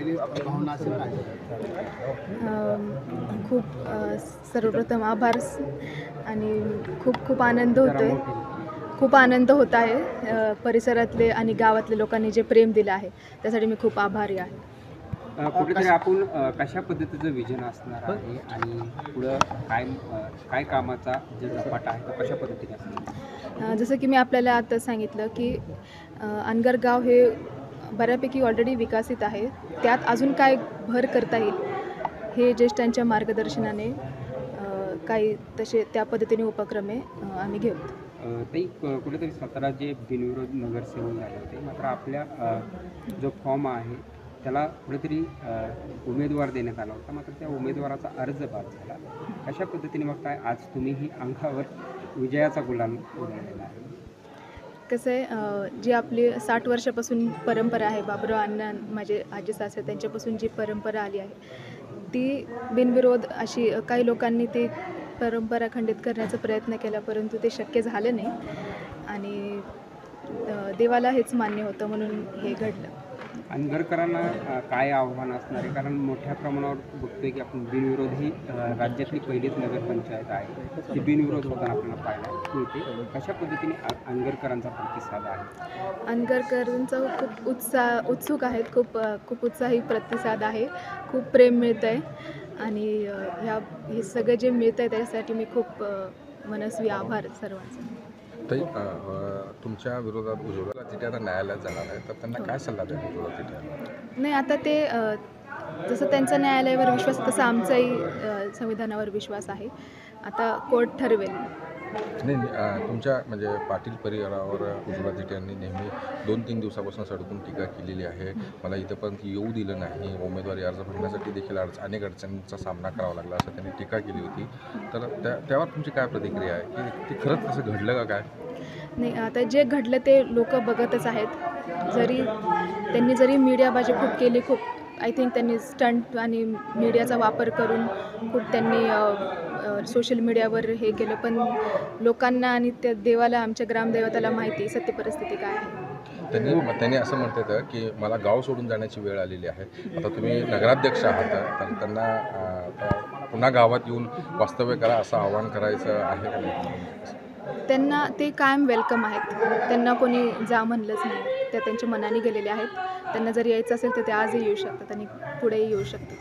पहिली भावना असेल काय? सर्वप्रथम आभार आणि खूप खूप आनंद होतो आहे. खूप आनंद होत आहे. परिसरातले आणि गावातल्या लोकांनी जे प्रेम दिलं आहे त्यासाठी मी खूप आभारी आहे. कुठेतरी आपण कशा पद्धतीचं विजन असणार आहे आणि पुढं काय कामाचा जो झपाटा आहे तो कशा पद्धतीने असणार? जसं की मी आपल्याला आता सांगितलं की अनगर गाव हे बऱ्यापैकी ऑलरेडी विकसित आहे. त्यात अजून काय भर करता येईल हे ज्येष्ठांच्या मार्गदर्शनाने काही तसे त्या पद्धतीने उपक्रमे आम्ही घेऊ. ताई, कुठेतरी 17 जे बिनविरोध नगरसेवक झाले होते, मात्र आपल्या जो फॉर्म आहे त्याला कुठेतरी उमेदवार देण्यात आला होता, मात्र त्या उमेदवाराचा अर्ज बाद झाला. कशा पद्धतीने मग काय आज तुम्हीही अंगावर विजयाचा गुलाल उधळलेला आहे? कसं आहे, जी आपली 60 वर्षापासून परंपरा आहे, बाबुराव अण्णा माझे आजी सासरे त्यांच्यापासून जी परंपरा आली आहे ती बिनविरोध अशी काही लोकांनी ती परंपरा खंडित करण्याचा प्रयत्न केला, परंतु ते शक्य झालं नाही आणि देवाला हेच मान्य होतं म्हणून हे घडलं. अनगरकरांना काय आव्हान असणार आहे? कारण मोठ्या प्रमाणावर बघतोय की आपण बिनविरोध ही राज्यातली पहिलीच नगरपंचायत आहे ती बिनविरोध होताना आपल्याला पाहायला मिळते. कशा पद्धतीने अनगरकरांचा प्रतिसाद आहे? अनगरकरांचा खूप उत्सुक आहेत, खूप उत्साही प्रतिसाद आहे, खूप प्रेम मिळतं आहे आणि हे सगळं जे मिळतं आहे त्याच्यासाठी मी खूप मनस्वी आभार सर्वांचा. ताई, तुमच्या विरोधात उज्ज्वला तिथे आता न्यायालयात जाणार आहे, तर त्यांना काय सल्ला द्याल उज्ज्वला तिथे? नाही, आता ते जसं त्यांचा न्यायालयावर विश्वास तसा आमचाही संविधानावर विश्वास आहे. आता कोर्ट ठरवेल. नाही, तुमच्या म्हणजे पाटील परिवारावर उज्ज्वला तिथे यांनी नेहमी 2-3 दिवसापासून सडकून टीका केलेली आहे. मला इथंपर्यंत येऊ दिलं नाही, उमेदवारी अर्ज भरण्यासाठी देखील अनेक अडचणींचा सामना करावा लागला असं त्यांनी टीका केली होती. तर त्यावर तुमची काय प्रतिक्रिया आहे की ते खरंच तसं घडलं का काय? नाही, आता जे घडलं ते लोक बघतच आहेत. त्यांनी मीडियाबाजी खूप केली, आय थिंक त्यांनी स्टंट आणि मीडियाचा वापर करून त्यांनी सोशल मीडियावर हे केलं, पण लोकांना आणि त्या देवाला, आमच्या ग्रामदैवताला माहिती सत्य परिस्थिती काय आहे. त्यांनी असं म्हणतात की मला गाव सोडून जाण्याची वेळ आलेली आहे. आता तुम्ही नगराध्यक्ष आहात, तर त्यांना पुन्हा गावात येऊन वास्तव्य करा असं आवाहन करायचं आहे का? त्यांना ते कायम वेलकम आहेत. त्यांना कोणी जा म्हणलंच नाही. त्या त्यांच्या मनाने गेलेले आहेत. त्यांना जर यायचं असेल तर ते आजही येऊ शकतात आणि पुढेही येऊ शकतात.